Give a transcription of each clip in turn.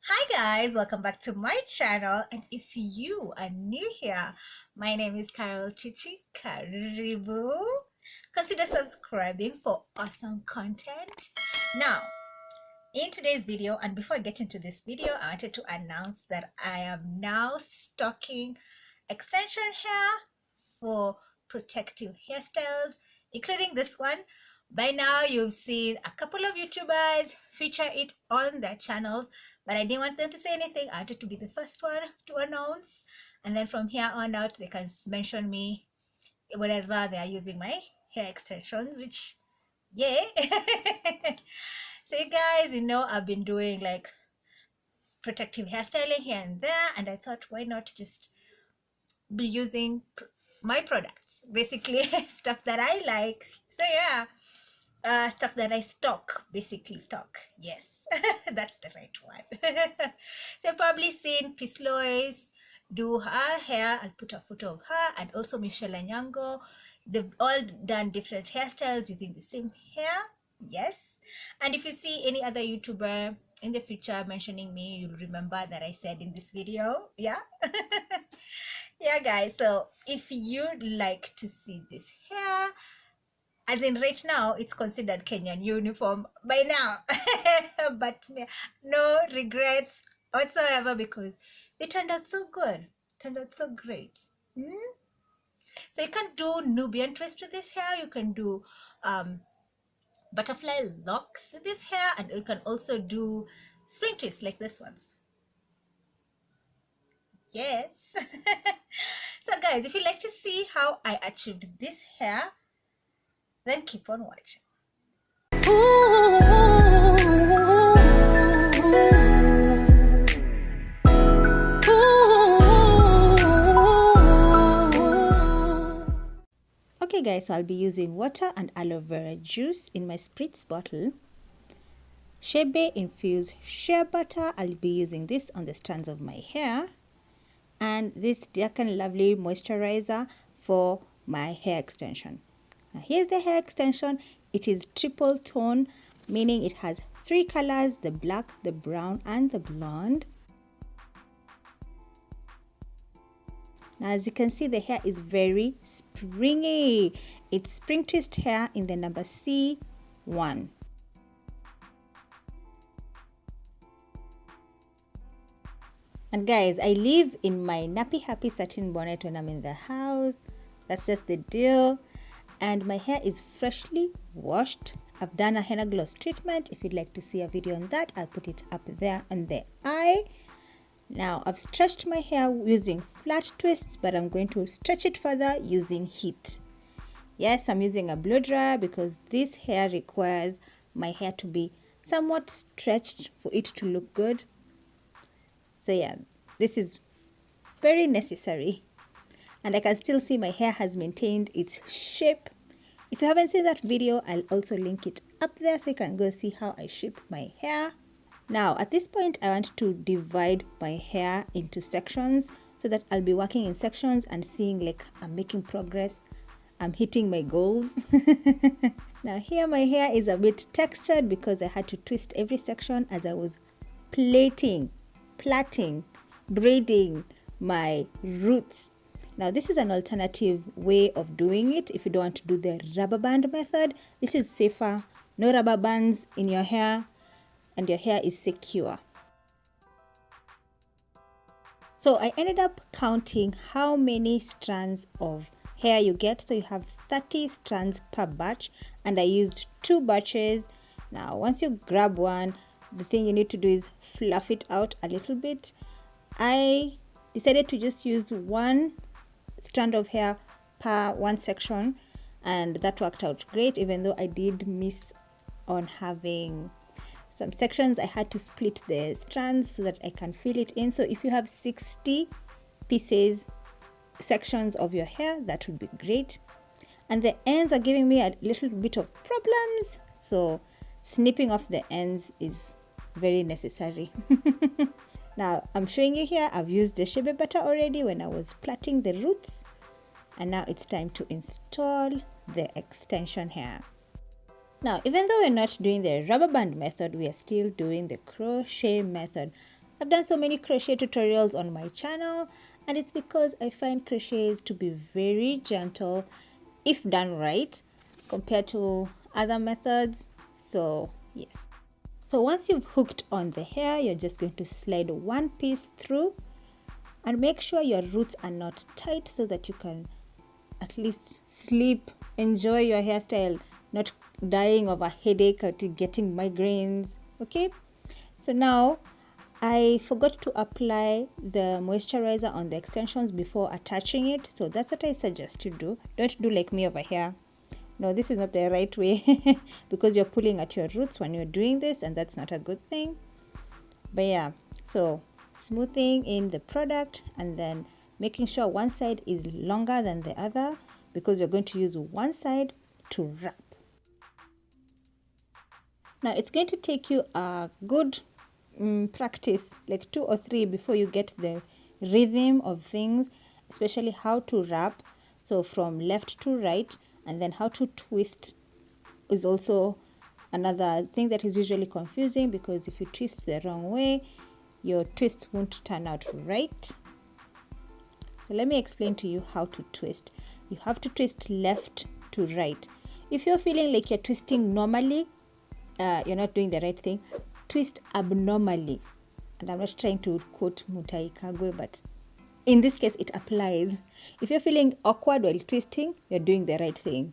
Hi guys, welcome back to my channel, and if you are new here, my name is Tichie. Karibu. Consider subscribing for awesome content. Now, in today's video, and before I get into this video, I wanted to announce that I am now stocking extension hair for protective hairstyles, including this one. By now, you've seen a couple of YouTubers feature it on their channels, but I didn't want them to say anything. I wanted to be the first one to announce, and then from here on out, they can mention me whenever they are using my hair extensions, which, yeah. So you guys, I've been doing like protective hairstyling here and there, and I thought, why not just be using my products, basically stuff that I like. So yeah, stuff that I stock, basically stock. Yes, that's the right one. So you've probably seen Peace Lois do her hair. I'll put a photo of her, and also Michelle Anyango. They've all done different hairstyles using the same hair. Yes. And if you see any other YouTuber in the future mentioning me, you'll remember that I said in this video. Yeah. Yeah guys, so if you'd like to see this hair, as in right now it's considered Kenyan uniform by now, but no regrets whatsoever because they turned out so good, turned out so great. So you can do Nubian twist to this hair, you can do butterfly locks to this hair, and you can also do spring twist like this one. Yes. So guys, if you'd like to see how I achieved this hair, then keep on watching. Okay guys, so I'll be using water and aloe vera juice in my spritz bottle. Shebe infused shea butter, I'll be using this on the strands of my hair. And this Dark and Lovely moisturizer for my hair extension. Now here's the hair extension. It is triple tone, meaning it has 3 colors: the black, the brown, and the blonde. Now as you can see, the hair is very springy. It's spring twist hair in the number C1. And guys, I live in my nappy happy satin bonnet when I'm in the house. That's just the deal. And my hair is freshly washed. I've done a henna gloss treatment. If you'd like to see a video on that, I'll put it up there on the eye. Now I've stretched my hair using flat twists, but I'm going to stretch it further using heat. Yes, I'm using a blow dryer because this hair requires my hair to be somewhat stretched for it to look good. So yeah, this is very necessary. And I can still see my hair has maintained its shape. If you haven't seen that video, I'll also link it up there so you can go see how I shape my hair. Now at this point, I want to divide my hair into sections so that I'll be working in sections and seeing like I'm making progress. I'm hitting my goals. Now here my hair is a bit textured because I had to twist every section as I was plaiting, braiding my roots. Now this is an alternative way of doing it. If you don't want to do the rubber band method, this is safer. No rubber bands in your hair and your hair is secure. So I ended up counting how many strands of hair you get. So you have 30 strands per batch, and I used 2 batches. Now once you grab one, the thing you need to do is fluff it out a little bit. I decided to just use 1 strand of hair per 1 section, and that worked out great, even though I did miss on having some sections. I had to split the strands so that I can fill it in. So if you have 60 sections of your hair, that would be great. And the ends are giving me a little bit of problems, so snipping off the ends is very necessary. Now I'm showing you here, I've used the shebe butter already when I was plaiting the roots, and now it's time to install the extension hair. Now even though we're not doing the rubber band method, we are still doing the crochet method. I've done so many crochet tutorials on my channel, and it's because I find crochets to be very gentle if done right compared to other methods. So yes. So once you've hooked on the hair, you're just going to slide one piece through and make sure your roots are not tight so that you can at least sleep, enjoy your hairstyle, not dying of a headache or getting migraines. Okay, so now I forgot to apply the moisturizer on the extensions before attaching it, so that's what I suggest you do. Don't do like me over here. No, this is not the right way because you're pulling at your roots when you're doing this, and that's not a good thing. But yeah, so smoothing in the product and then making sure one side is longer than the other because you're going to use one side to wrap. Now it's going to take you a good practice, like 2 or 3, before you get the rhythm of things, especially how to wrap. So from left to right, and then how to twist is also another thing that is usually confusing, because if you twist the wrong way, your twists won't turn out right. So let me explain to you how to twist. You have to twist left to right. If you're feeling like you're twisting normally, you're not doing the right thing. Twist abnormally. And I'm not trying to quote Mutai Kagwe, but in this case it applies. If you're feeling awkward while twisting, you're doing the right thing.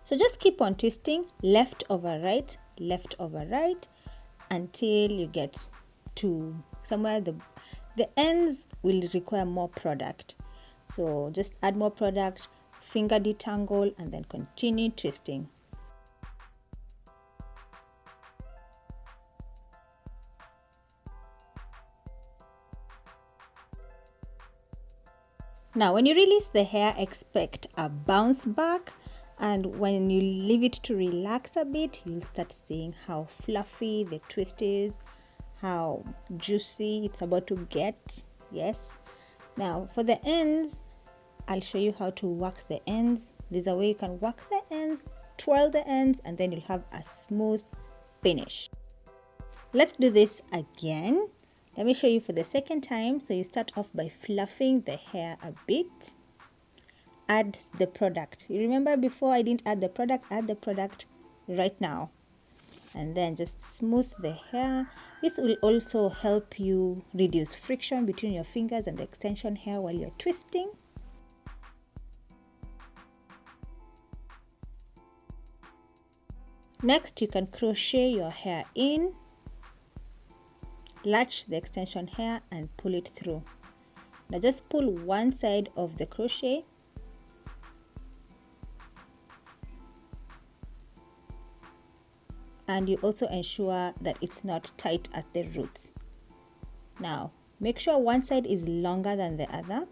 So just keep on twisting left over right until you get to somewhere the ends will require more product. So just add more product, finger detangle, and then continue twisting. Now when you release the hair, expect a bounce back, and when you leave it to relax a bit, you'll start seeing how fluffy the twist is, how juicy it's about to get. Yes. Now for the ends, I'll show you how to work the ends. There's a way you can work the ends, twirl the ends, and then you'll have a smooth finish. Let's do this again. Let me show you for the second time. So you start off by fluffing the hair a bit. Add the product. You remember before I didn't add the product? Add the product right now. And then just smooth the hair. This will also help you reduce friction between your fingers and the extension hair while you're twisting. Next, you can crochet your hair in, latch the extension hair and pull it through. Now just pull one side of the crochet and you also ensure that it's not tight at the roots. Now make sure one side is longer than the other,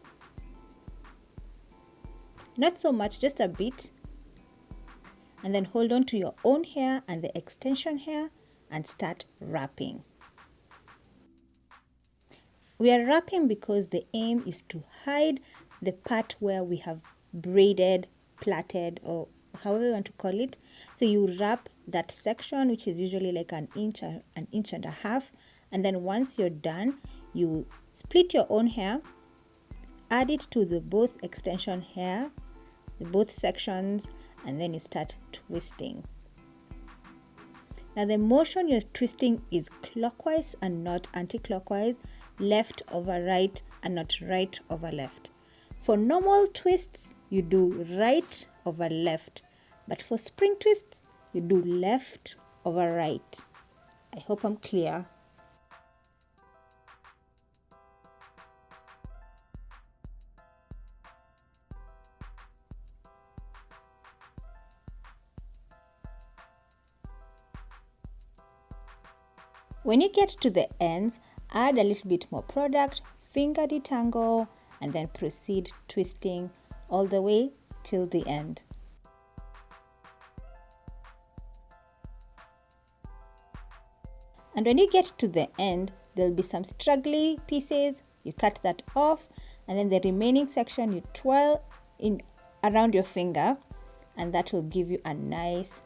not so much, just a bit, and then hold on to your own hair and the extension hair and start wrapping. We are wrapping because the aim is to hide the part where we have braided, plaited, or however you want to call it. So you wrap that section, which is usually like an inch and a half, and then once you're done, you split your own hair, add it to the both extension hair, the both sections, and then you start twisting. Now the motion you're twisting is clockwise and not anti-clockwise, left over right and not right over left. For normal twists, you do right over left, but for spring twists, you do left over right. I hope I'm clear. When you get to the ends, add a little bit more product, finger detangle, and then proceed twisting all the way till the end. And when you get to the end, there'll be some straggly pieces. You cut that off, and then the remaining section you twirl in around your finger, and that will give you a nice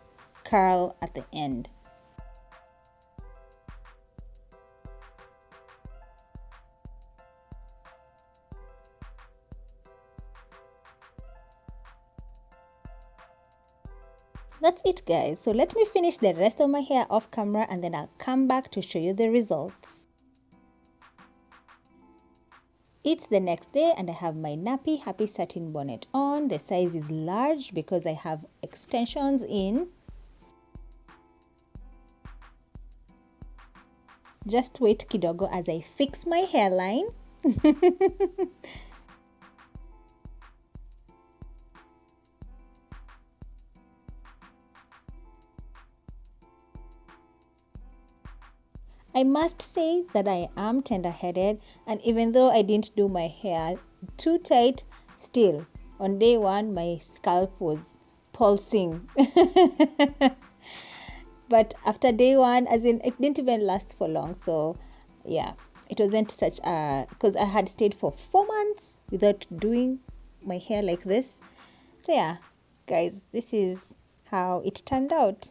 curl at the end. That's it, guys. So let me finish the rest of my hair off camera, and then I'll come back to show you the results. It's the next day and I have my nappy happy satin bonnet on. The size is large because I have extensions in. Just wait kidogo as I fix my hairline. I must say that I am tender-headed, and even though I didn't do my hair too tight, still on day one my scalp was pulsing. But after day one, as in, it didn't even last for long, so yeah, it wasn't such a, because I had stayed for 4 months without doing my hair like this. So yeah, guys, this is how it turned out.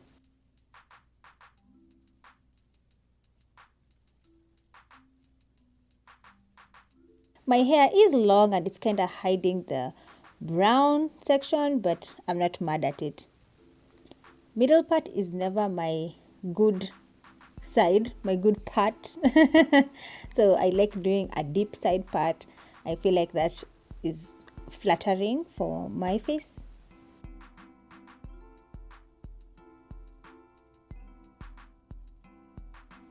My hair is long and it's kind of hiding the brown section, but I'm not mad at it. Middle part is never my good side, my good part. So I like doing a deep side part. I feel like that is flattering for my face.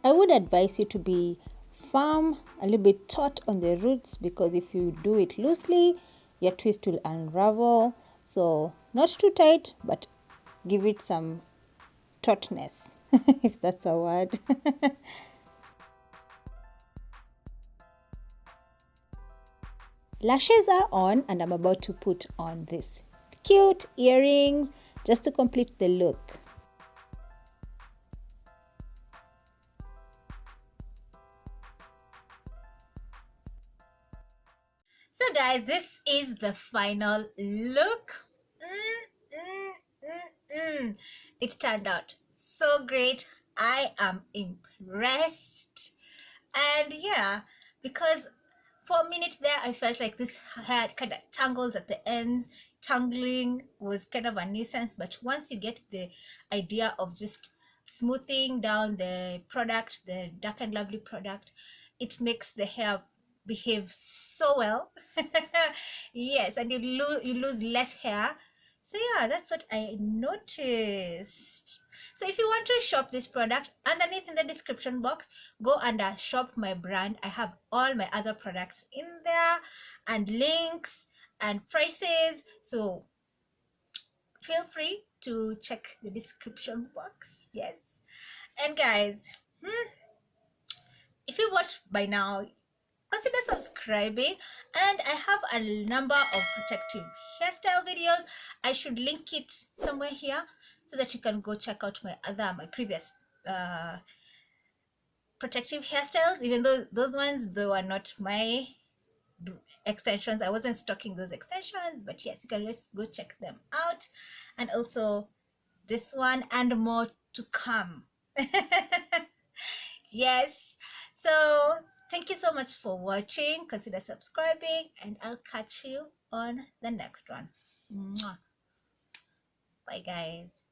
I would advise you to be firm, a little bit taut on the roots, because if you do it loosely, your twist will unravel. So not too tight, but give it some tautness, if that's a word. Lashes are on, and I'm about to put on this cute earrings just to complete the look. So guys, this is the final look. It turned out so great. I am impressed. And yeah, because for a minute there I felt like this hair kind of tangles at the ends. Tangling was kind of a nuisance, but once you get the idea of just smoothing down the product, the Dark and Lovely product, it makes the hair behave so well. Yes, and you lose less hair. So yeah, that's what I noticed. So if you want to shop this product, underneath in the description box, go under shop my brand. I have all my other products in there, and links and prices, so feel free to check the description box. Yes. And guys, if you watched by now, consider subscribing, and I have a number of protective hairstyle videos. I should link it somewhere here so that you can go check out my previous protective hairstyles, even though those ones, they were not my extensions. I wasn't stocking those extensions, but yes, you can just go check them out. And also this one and more to come. Yes. So thank you so much for watching. Consider subscribing, and I'll catch you on the next one. Mwah. Bye guys.